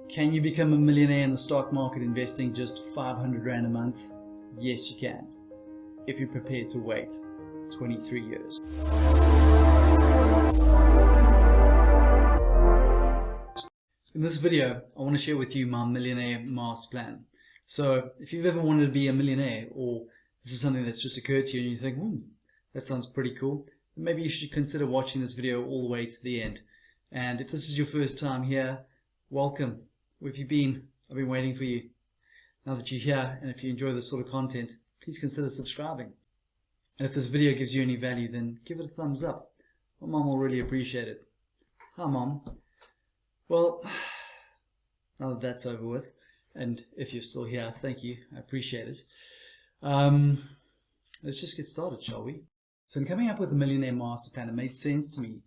Can you become a millionaire in the stock market investing just 500 Rand a month? Yes, you can, if you're prepared to wait 23 years. In this video, I want to share with you my Millionaire master plan. So if you've ever wanted to be a millionaire, or this is something that's just occurred to you and you think, that sounds pretty cool, then maybe you should consider watching this video all the way to the end. And if this is your first time here, welcome. Where have you been? I've been waiting for you. Now that you're here, and if you enjoy this sort of content, please consider subscribing. And if this video gives you any value, then give it a thumbs up. My mom will really appreciate it. Hi, Mom. Well, now that that's over with, and if you're still here, thank you. I appreciate it. Let's just get started, shall we? So in coming up with the Millionaire master plan, it made sense to me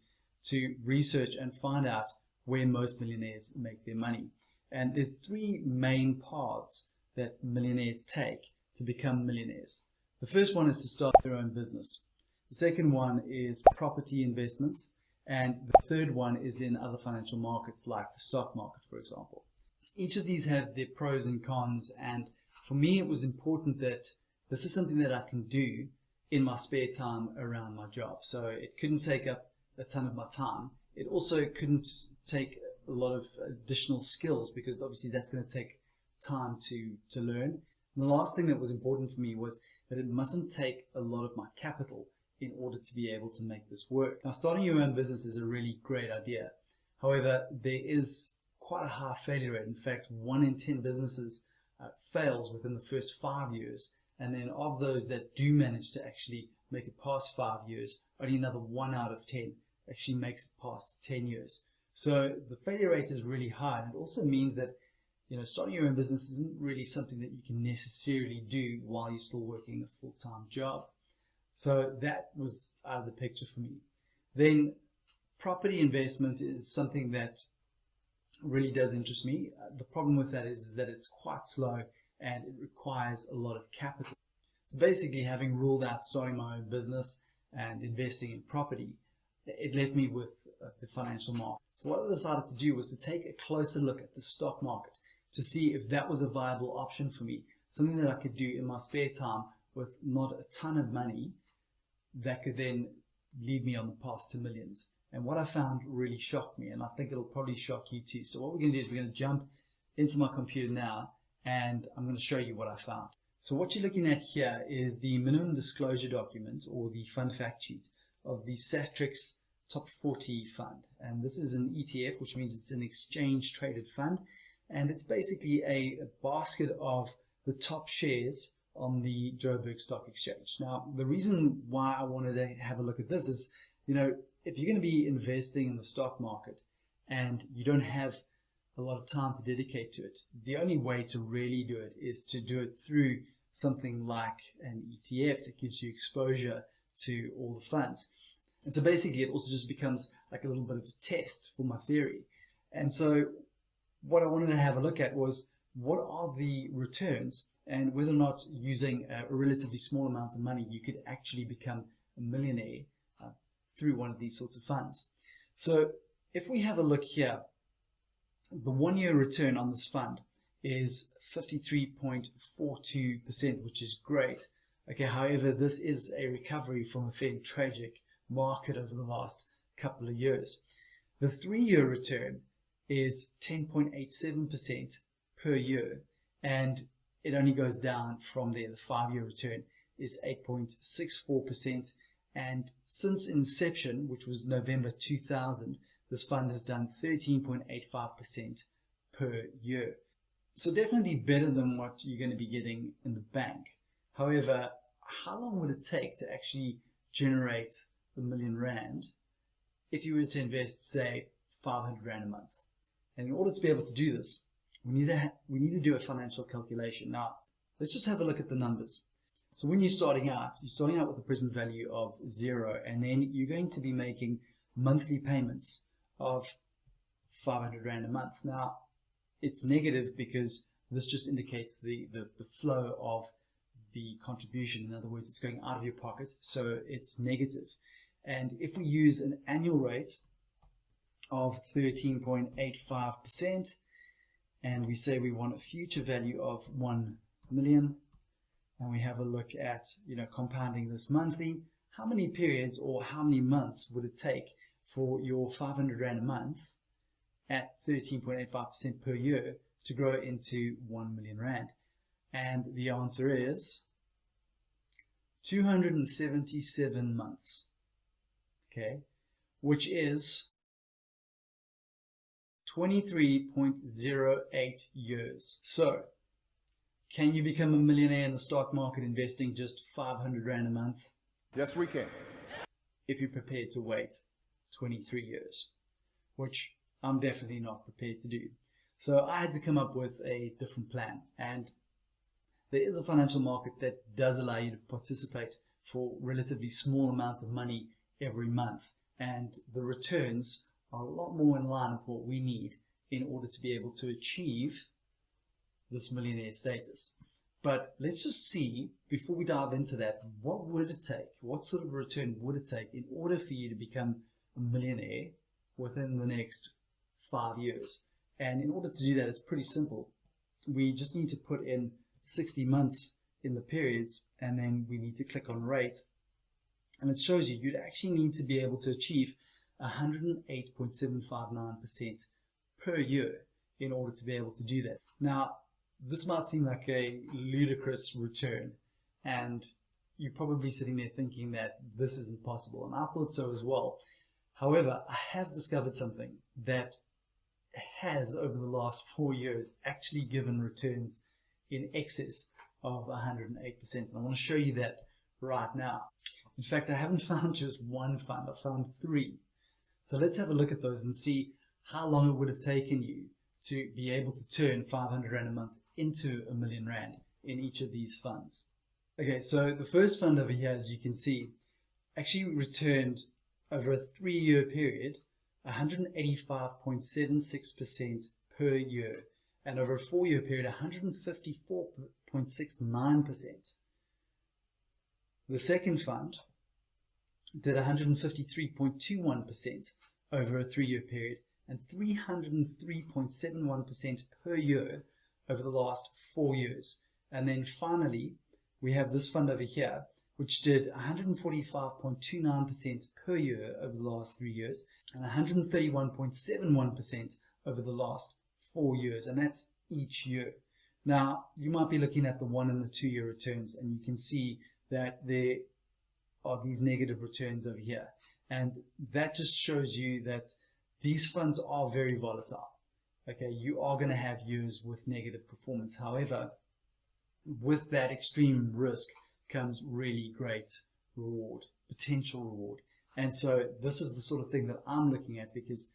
to research and find out where most millionaires make their money. And there's three main paths that millionaires take to become millionaires. The first one is to start their own business. The second one is property investments. And the third one is in other financial markets like the stock market, for example. Each of these have their pros and cons. And for me, it was important that this is something that I can do in my spare time around my job. So it couldn't take up a ton of my time. It also couldn't take a lot of additional skills, because obviously that's going to take time to learn. And the last thing that was important for me was that it mustn't take a lot of my capital in order to be able to make this work. Now, starting your own business is a really great idea. However, there is quite a high failure rate. In fact, 1 in 10 businesses fails within the first 5 years. And then of those that do manage to actually make it past 5 years, only another 1 out of 10 actually makes it past 10 years. So the failure rate is really high, and it also means that starting your own business isn't really something that you can necessarily do while you're still working a full-time job. So that was out of the picture for me. Then property investment is something that really does interest me. The problem with that is that it's quite slow and it requires a lot of capital. So basically, having ruled out starting my own business and investing in property, it left me with the financial market. So what I decided to do was to take a closer look at the stock market to see if that was a viable option for me, something that I could do in my spare time with not a ton of money that could then lead me on the path to millions. And what I found really shocked me, and I think it'll probably shock you too. So what we're going to do is we're going to jump into my computer now, and I'm going to show you what I found. So what you're looking at here is the minimum disclosure document, or the fund fact sheet, of the Satrix Top 40 fund. And this is an ETF, which means it's an exchange traded fund, and it's basically a basket of the top shares on the Joburg Stock Exchange. Now, the reason why I wanted to have a look at this is, if you're going to be investing in the stock market and you don't have a lot of time to dedicate to it, the only way to really do it is to do it through something like an ETF that gives you exposure to all the funds. And so basically it also just becomes like a little bit of a test for my theory. And so what I wanted to have a look at was, what are the returns, and whether or not using a relatively small amount of money you could actually become a millionaire through one of these sorts of funds. So if we have a look here, the 1 year return on this fund is 53.42%, which is great. Okay, however, this is a recovery from a fairly tragic market over the last couple of years. The 3-year return is 10.87% per year, and it only goes down from there. The 5-year return is 8.64%, and since inception, which was November 2000, this fund has done 13.85% per year. So definitely better than what you're going to be getting in the bank. However, how long would it take to actually generate R1 million if you were to invest, say, 500 Rand a month? And in order to be able to do this, we need to do a financial calculation. Now, let's just have a look at the numbers. So when you're starting out with a present value of 0, and then you're going to be making monthly payments of 500 Rand a month. Now, it's negative because this just indicates the flow of the contribution. In other words, it's going out of your pocket, so it's negative. And if we use an annual rate of 13.85%, and we say we want a future value of 1 million, and we have a look at, compounding this monthly, how many periods or how many months would it take for your 500 Rand a month at 13.85% per year to grow into 1 million Rand? And the answer is 277 months, okay, which is 23.08 years. So, can you become a millionaire in the stock market investing just 500 Rand a month? Yes, we can. If you're prepared to wait 23 years, which I'm definitely not prepared to do. So I had to come up with a different plan, and there is a financial market that does allow you to participate for relatively small amounts of money every month, and the returns are a lot more in line with what we need in order to be able to achieve this millionaire status. But let's just see, before we dive into that, what would it take, what sort of return would it take in order for you to become a millionaire within the next 5 years? And in order to do that, it's pretty simple. We just need to put in 60 months in the periods, and then we need to click on rate, and it shows you you'd actually need to be able to achieve 108.759% per year in order to be able to do that. Now, this might seem like a ludicrous return, and you're probably sitting there thinking that this isn't possible, and I thought so as well. However, I have discovered something that has, over the last 4 years, actually given returns in excess of 108%, and I want to show you that right now. In fact, I haven't found just one fund, I found 3. So let's have a look at those and see how long it would have taken you to be able to turn 500 Rand a month into a million Rand in each of these funds. Okay, so the first fund over here, as you can see, actually returned over a 3-year period 185.76% per year, and over a 4-year period 154.69%. The second fund did 153.21% over a 3-year period and 303.71% per year over the last 4 years. And then finally, we have this fund over here, which did 145.29% per year over the last 3 years and 131.71% over the last 4 years, and that's each year. Now, you might be looking at the 1 and the 2 year returns, and you can see that there are these negative returns over here, and that just shows you that these funds are very volatile. Okay, you are going to have years with negative performance. However, with that extreme risk comes really great reward, potential reward. And so this is the sort of thing that I'm looking at, because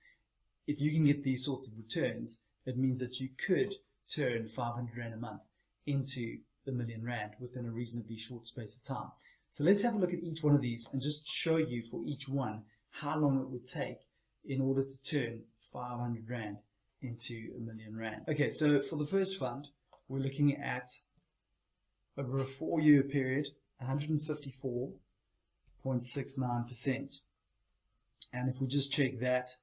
if you can get these sorts of returns, it means that you could turn 500 Rand a month into a million Rand within a reasonably short space of time. So let's have a look at each one of these and just show you for each one how long it would take in order to turn 500 Rand into a million Rand. Okay, so for the first fund, we're looking at, over a 4-year period, 154.69%. And if we just check that,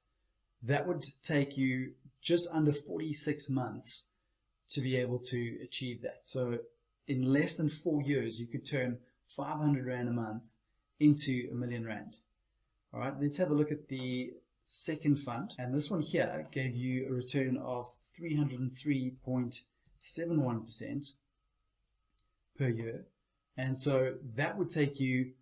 that would take you just under 46 months to be able to achieve that. So in less than 4 years, you could turn 500 Rand a month into a million Rand. All right, let's have a look at the second fund. And this one here gave you a return of 303.71% per year. And so that would take you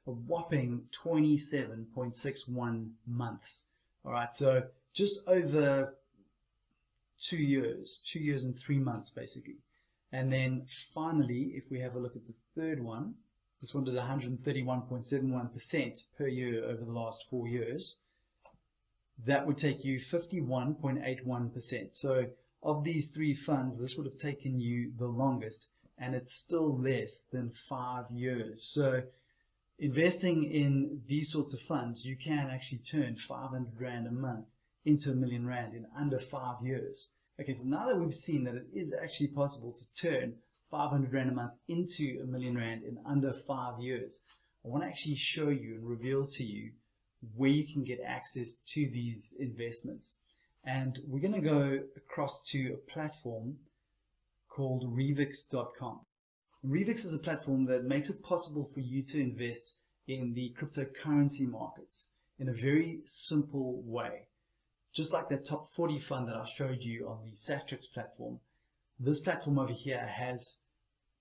a whopping 27.61 months. All right, so just over 2 years, 2 years and 3 months basically. And then finally, if we have a look at the third one, this one did 131.71% per year over the last 4 years. That would take you 51.81%. So of these 3 funds, this would have taken you the longest, and it's still less than 5 years. So investing in these sorts of funds, you can actually turn 500 Rand a month into a million Rand in under 5 years. Okay, so now that we've seen that it is actually possible to turn 500 Rand a month into a million Rand in under 5 years, I want to actually show you and reveal to you where you can get access to these investments. and we're going to go across to a platform called Revix.com. Revix is a platform that makes it possible for you to invest in the cryptocurrency markets in a very simple way. Just like that top 40 fund that I showed you on the Satrix platform, this platform over here has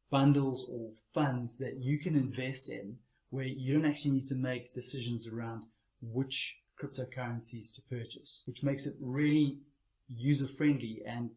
bundles or funds that you can invest in where you don't actually need to make decisions around which cryptocurrencies to purchase, which makes it really user-friendly and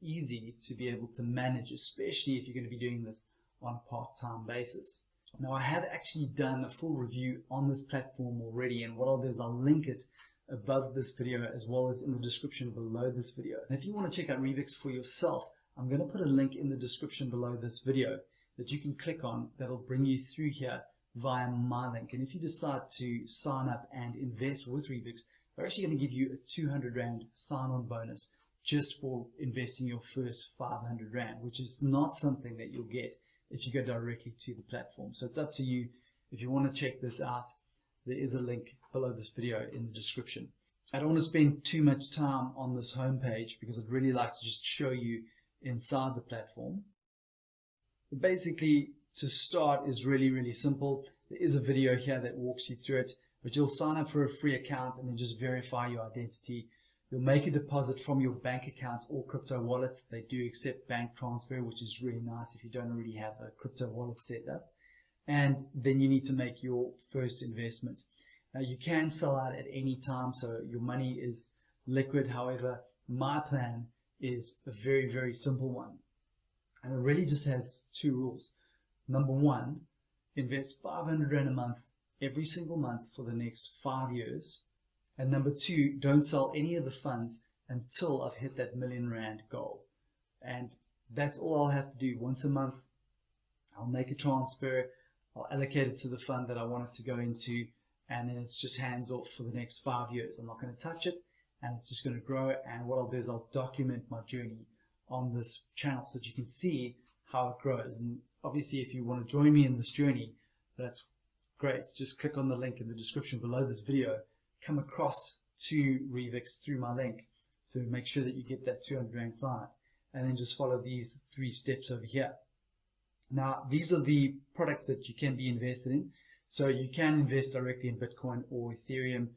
easy to be able to manage, especially if you're going to be doing this on a part-time basis. Now, I have actually done a full review on this platform already, and what I'll do is I'll link it above this video as well as in the description below this video. And if you want to check out Revix for yourself, I'm going to put a link in the description below this video that you can click on that'll bring you through here via my link. And if you decide to sign up and invest with Revix, they're actually going to give you a 200 Rand sign-on bonus just for investing your first 500 Rand, which is not something that you'll get if you go directly to the platform. So it's up to you. If you want to check this out, there is a link below this video in the description. I don't want to spend too much time on this homepage because I'd really like to just show you inside the platform. But basically, to start is really simple. There is a video here that walks you through it, but you'll sign up for a free account and then just verify your identity. You'll make a deposit from your bank account or crypto wallets. They do accept bank transfer, which is really nice if you don't already have a crypto wallet set up. And then you need to make your first investment. Now, you can sell out at any time, so your money is liquid. However, my plan is a very simple one. And it really just has two rules. Number one, invest 500 Rand a month every single month for the next 5 years. And number two, don't sell any of the funds until I've hit that million Rand goal. And that's all I'll have to do. Once a month, I'll make a transfer, I'll allocate it to the fund that I want it to go into, and then it's just hands off for the next 5 years. I'm not going to touch it, and it's just going to grow. And what I'll do is I'll document my journey on this channel so that you can see how it grows. And obviously, if you want to join me in this journey, that's great. Just click on the link in the description below this video. Come across to Revix through my link, so make sure that you get that 200 Rand sign up, and then just follow these 3 steps over here. Now, these are the products that you can be invested in. So you can invest directly in Bitcoin or Ethereum,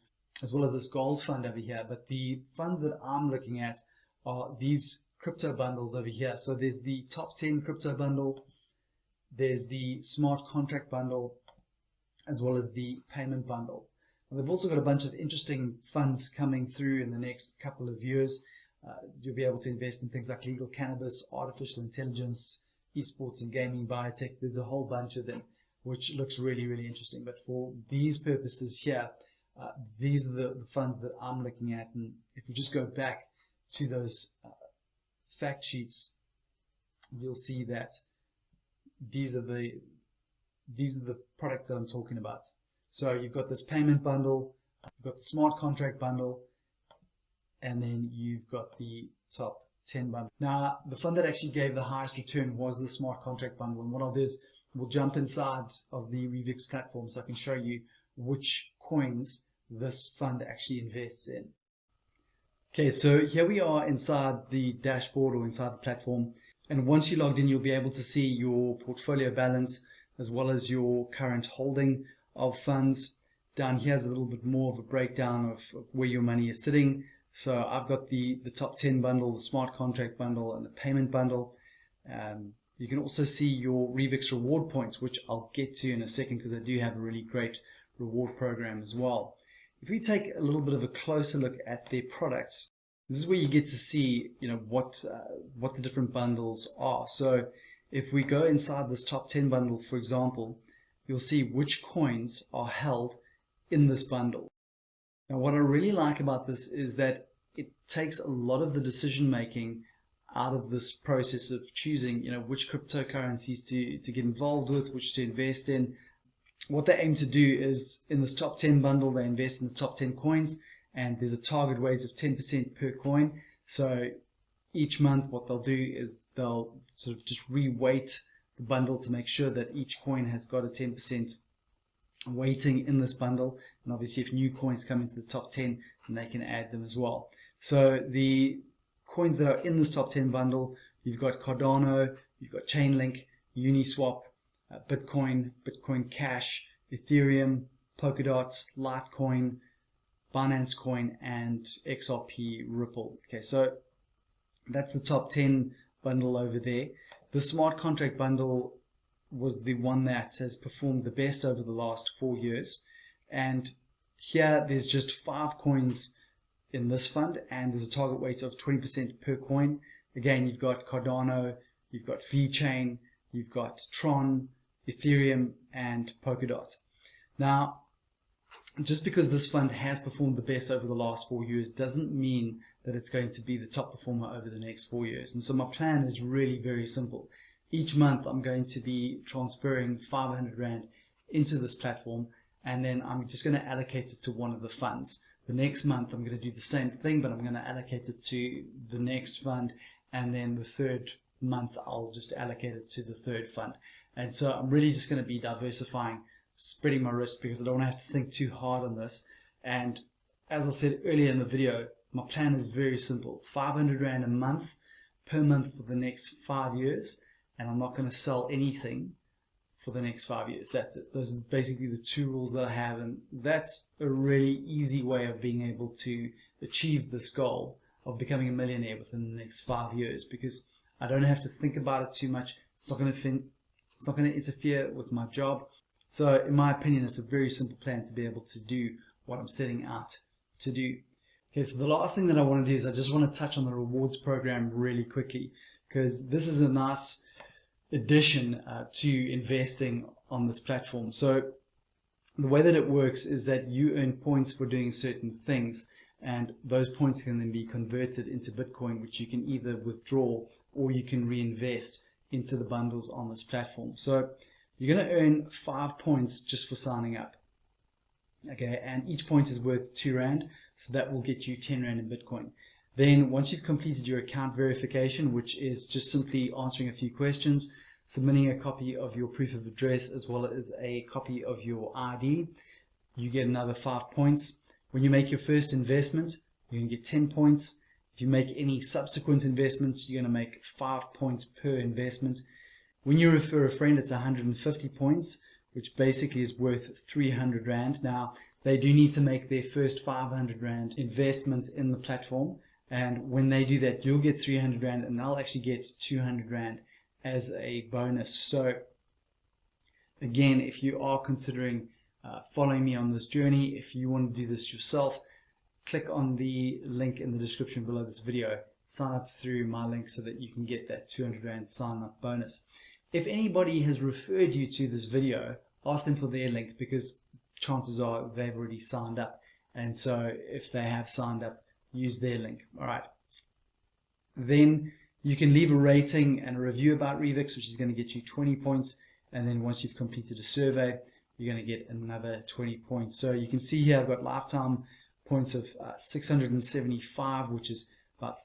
as well as this gold fund over here. But the funds that I'm looking at are these crypto bundles over here. So there's the top 10 crypto bundle, there's the smart contract bundle, as well as the payment bundle. And they've also got a bunch of interesting funds coming through in the next couple of years. You'll be able to invest in things like legal cannabis, artificial intelligence, esports and gaming, biotech. There's a whole bunch of them, which looks really interesting. But for these purposes here, these are the funds that I'm looking at. And if we just go back to those fact sheets, you'll see that these are the products that I'm talking about. So you've got this payment bundle, you've got the smart contract bundle, and then you've got the top 10 bundle. Now, the fund that actually gave the highest return was the smart contract bundle. And what I'll do is we'll jump inside of the Revix platform so I can show you which coins this fund actually invests in. Okay, so here we are inside the dashboard or inside the platform. And once you're logged in, you'll be able to see your portfolio balance as well as your current holding of funds. Down here is a little bit more of a breakdown of where your money is sitting. So I've got the top 10 bundle, the smart contract bundle, and the payment bundle. You can also see your Revix reward points, which I'll get to in a second because they do have a really great reward program as well. If we take a little bit of a closer look at their products, this is where you get to see, what the different bundles are. So if we go inside this top 10 bundle, for example, you'll see which coins are held in this bundle. Now, what I really like about this is that it takes a lot of the decision making out of this process of choosing, which cryptocurrencies to get involved with, which to invest in. What they aim to do is, in this top 10 bundle, they invest in the top 10 coins, and there's a target weight of 10% per coin. So each month, what they'll do is they'll sort of just re-weight the bundle to make sure that each coin has got a 10% weighting in this bundle. And obviously, if new coins come into the top 10, then they can add them as well. So the coins that are in this top 10 bundle, you've got Cardano, you've got Chainlink, Uniswap, Bitcoin, Bitcoin Cash, Ethereum, Polkadot, Litecoin, Binance Coin, and XRP Ripple. Okay, so that's the top 10 bundle over there. The smart contract bundle was the one that has performed the best over the last 4 years. And here there's just 5 coins in this fund, and there's a target weight of 20% per coin. Again, you've got Cardano, you've got VeChain, you've got Tron, Ethereum, and Polkadot. Now, just because this fund has performed the best over the last 4 years doesn't mean that it's going to be the top performer over the next 4 years. And so my plan is really very simple. Each month I'm going to be transferring 500 Rand into this platform, and then I'm just going to allocate it to one of the funds. The next month I'm going to do the same thing, but I'm going to allocate it to the next fund, and then the third month I'll just allocate it to the third fund. And so I'm really just going to be diversifying, spreading my risk, because I don't want to have to think too hard on this. And as I said earlier in the video, my plan is very simple. 500 Rand a month per month for the next 5 years, and I'm not going to sell anything for the next 5 years. That's it. Those are basically the 2 rules that I have, and that's a really easy way of being able to achieve this goal of becoming a millionaire within the next 5 years, because I don't have to think about it too much. It's not going to interfere with my job. So in my opinion, it's a very simple plan to be able to do what I'm setting out to do. Okay, so the last thing that I want to do is I just want to touch on the rewards program really quickly, because this is a nice addition to investing on this platform. So the way that it works is that you earn points for doing certain things, and those points can then be converted into Bitcoin, which you can either withdraw or you can reinvest into the bundles on this platform. So you're going to earn 5 points just for signing up. Okay, and each point is worth 2 Rand, so that will get you 10 Rand in Bitcoin. Then once you've completed your account verification, which is just simply answering a few questions, submitting a copy of your proof of address as well as a copy of your ID, you get another 5 points. When you make your first investment, you're going to get 10 points. If you make any subsequent investments, you're going to make 5 points per investment. When you refer a friend, it's 150 points, which basically is worth 300 Rand. Now, they do need to make their first 500 Rand investment in the platform, and when they do that, you'll get 300 Rand, and they'll actually get 200 Rand as a bonus. So again, if you are considering following me on this journey, if you want to do this yourself, click on the link in the description below this video. Sign up through my link so that you can get that 200 Rand sign up bonus. If anybody has referred you to this video, ask them for their link, because chances are they've already signed up. And so if they have signed up, use their link. All right. Then you can leave a rating and a review about Revix, which is going to get you 20 points. And then once you've completed a survey, you're going to get another 20 points. So you can see here I've got lifetime points of 675, which is about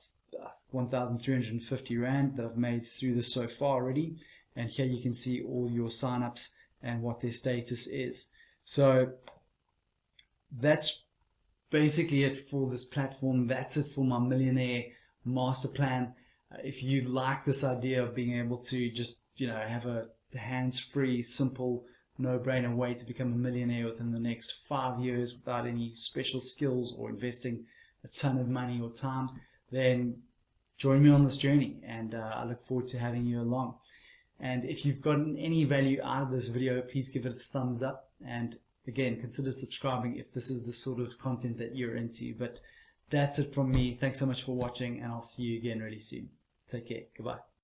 1,350 Rand that I've made through this so far already. And here you can see all your signups and what their status is. So that's basically it for this platform. That's it for my Millionaire master plan. If you like this idea of being able to just, have a hands-free, simple, no-brainer way to become a millionaire within the next 5 years without any special skills or investing a ton of money or time, then join me on this journey, and I look forward to having you along. And if you've gotten any value out of this video, please give it a thumbs up, and again, consider subscribing if this is the sort of content that you're into. But that's it from me. Thanks so much for watching, and I'll see you again really soon. Take care. Goodbye.